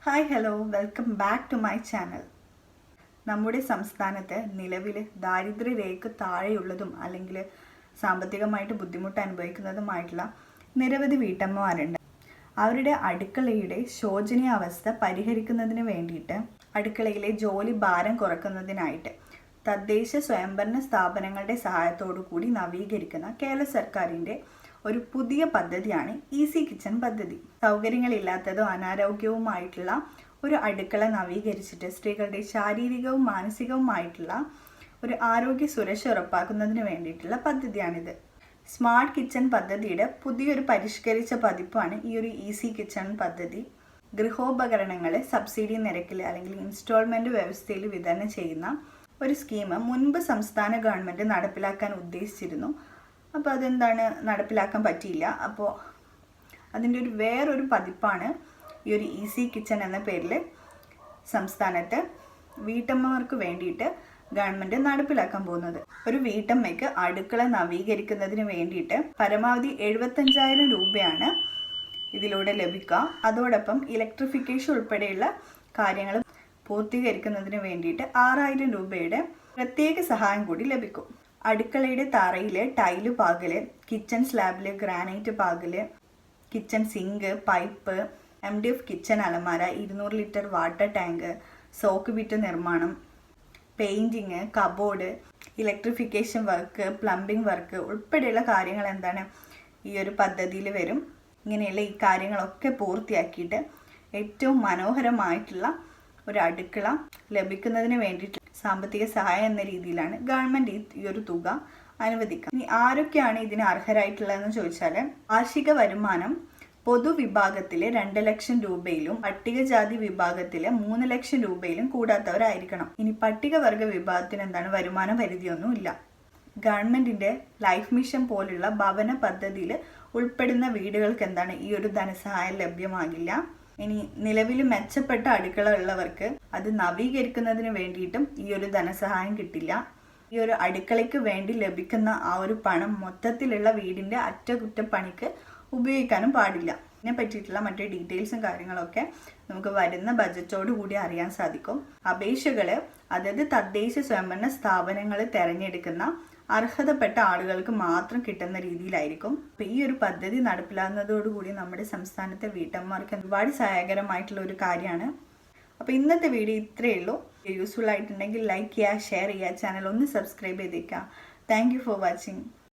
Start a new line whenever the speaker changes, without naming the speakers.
Hi hello welcome back to my channel. നമ്മുടെ സംസ്ഥാനത്ത് നിലവിൽ ദാരിദ്ര്യരേഖ താഴെയുള്ളതും അല്ലെങ്കിൽ സാമ്പത്തികമായിട്ട് ബുദ്ധിമുട്ട് അനുഭവിക്കുന്നതുമായിട്ടുള്ള നിരവധി വീട്ടമ്മമാരുണ്ട്. അവരുടെ അടുക്കളയുടെ ശോചനീയാവസ്ഥ പരിഹരിക്കുന്നതിന് വേണ്ടിയിട്ട് അടുക്കളയിലെ ജോലി ഭാരം കുറക്കുന്നതിനായിട്ട് തദ്ദേശ സ്വയംഭരണ സ്ഥാപനങ്ങളുടെ സഹായത്തോടു കൂടി നവീകരിക്കുന്ന കേരള സർക്കാരിൻ്റെ ഒരു പുതിയ പദ്ധതിയാണ് ഈസി കിച്ചൺ പദ്ധതി. സൗകര്യങ്ങളില്ലാത്തതോ അനാരോഗ്യവുമായിട്ടുള്ള ഒരു അടുക്കള നവീകരിച്ചിട്ട് സ്ത്രീകളുടെ ശാരീരികവും മാനസികവുമായിട്ടുള്ള ഒരു ആരോഗ്യ സുരക്ഷ ഉറപ്പാക്കുന്നതിന് വേണ്ടിയിട്ടുള്ള പദ്ധതിയാണിത്. സ്മാർട്ട് കിച്ചൺ പദ്ധതിയുടെ പുതിയൊരു പരിഷ്കരിച്ച പതിപ്പാണ് ഈ ഒരു ഈസി കിച്ചൺ പദ്ധതി. ഗൃഹോപകരണങ്ങൾ സബ്സിഡി നിരക്കിൽ അല്ലെങ്കിൽ ഇൻസ്റ്റാൾമെൻറ്റ് വ്യവസ്ഥയിൽ വിതരണം ചെയ്യുന്ന ഒരു സ്കീം മുൻപ് സംസ്ഥാന ഗവൺമെൻറ് നടപ്പിലാക്കാൻ ഉദ്ദേശിച്ചിരുന്നു. അപ്പോൾ അതെന്താണ്, നടപ്പിലാക്കാൻ പറ്റിയില്ല. അപ്പോൾ അതിൻ്റെ വേറൊരു പതിപ്പാണ് ഈ ഒരു ഈസി കിച്ചൺ എന്ന പേരിൽ സംസ്ഥാനത്ത് വീട്ടമ്മമാർക്ക് വേണ്ടിയിട്ട് ഗവൺമെൻറ് നടപ്പിലാക്കാൻ പോകുന്നത്. ഒരു വീട്ടമ്മയ്ക്ക് അടുക്കള നവീകരിക്കുന്നതിന് വേണ്ടിയിട്ട് പരമാവധി 75,000 രൂപയാണ് ഇതിലൂടെ ലഭിക്കുക. അതോടൊപ്പം ഇലക്ട്രിഫിക്കേഷൻ ഉൾപ്പെടെയുള്ള കാര്യങ്ങൾ പൂർത്തീകരിക്കുന്നതിന് വേണ്ടിയിട്ട് 6,000 രൂപയുടെ പ്രത്യേക സഹായം കൂടി ലഭിക്കും. അടുക്കളയുടെ തറയില് ടൈല് പാകല്, കിച്ചൺ സ്ലാബില് ഗ്രാനൈറ്റ് പാകല്, kitchen sink, pipe, MDF kitchen അലമാര, 200 litre water tank, soak pit നിർമ്മാണം, painting, cupboard, electrification work, plumbing work ഉൾപ്പെടെയുള്ള കാര്യങ്ങൾ ഈ ഒരു പദ്ധതിയിൽ വരും. ഇങ്ങനെയുള്ള ഈ കാര്യങ്ങളൊക്കെ പൂർത്തിയാക്കിയിട്ട് ഏറ്റവും മനോഹരമായിട്ടുള്ള ഒരു അടുക്കള ലഭിക്കുന്നതിന് വേണ്ടിയിട്ട് സാമ്പത്തിക സഹായം എന്ന രീതിയിലാണ് ഗവൺമെൻറ് ഈ ഒരു തുക അനുവദിക്കുക. ഇനി ആരൊക്കെയാണ് ഇതിന് അർഹരായിട്ടുള്ളതെന്ന് ചോദിച്ചാൽ, വാർഷിക വരുമാനം പൊതുവിഭാഗത്തിലെ 2 ലക്ഷം രൂപയിലും പട്ടികജാതി വിഭാഗത്തിലെ 3 ലക്ഷം രൂപയിലും കൂടാത്തവരായിരിക്കണം. ഇനി പട്ടികവർഗ വിഭാഗത്തിന് വരുമാന പരിധിയൊന്നുമില്ല. ഗവൺമെന്റിന്റെ ലൈഫ് മിഷൻ പോലുള്ള ഭവന പദ്ധതിയിൽ ഉൾപ്പെടുന്ന വീടുകൾക്ക് ഈ ഒരു ധനസഹായം ലഭ്യമാകില്ല. ഇനി നിലവിൽ മെച്ചപ്പെട്ട അടുക്കള ഉള്ളവർക്ക് അത് നവീകരിക്കുന്നതിന് വേണ്ടിയിട്ടും ഈ ഒരു ധനസഹായം കിട്ടില്ല. ഈ ഒരു അടുക്കളയ്ക്ക് വേണ്ടി ലഭിക്കുന്ന ആ ഒരു പണം മൊത്തത്തിലുള്ള വീടിന്റെ അറ്റകുറ്റപ്പണിക്ക് ഉപയോഗിക്കാനും പാടില്ല. ഇതിനെ പറ്റിയിട്ടുള്ള മറ്റു ഡീറ്റെയിൽസും കാര്യങ്ങളൊക്കെ നമുക്ക് വരുന്ന ബജറ്റോട് കൂടി അറിയാൻ സാധിക്കും. അപേക്ഷകള് അതായത് തദ്ദേശ സ്വയംഭരണ സ്ഥാപനങ്ങൾ തെരഞ്ഞെടുക്കുന്ന അർഹതപ്പെട്ട ആളുകൾക്ക് മാത്രം കിട്ടുന്ന രീതിയിലായിരിക്കും. അപ്പൊ ഈ ഒരു പദ്ധതി നടപ്പിലാകുന്നതോടുകൂടി നമ്മുടെ സംസ്ഥാനത്തെ വീട്ടമ്മമാർക്ക് ഒരുപാട് സഹായകരമായിട്ടുള്ള ഒരു കാര്യമാണ്. അപ്പോൾ ഇന്നത്തെ വീഡിയോ ഇത്രയേ ഉള്ളൂ. യൂസ്ഫുൾ ആയിട്ടുണ്ടെങ്കിൽ ലൈക്ക് ചെയ്യുക, ഷെയർ ചെയ്യുക, ചാനൽ ഒന്ന് സബ്സ്ക്രൈബ് ചെയ്തേക്കുക. Thank you for watching.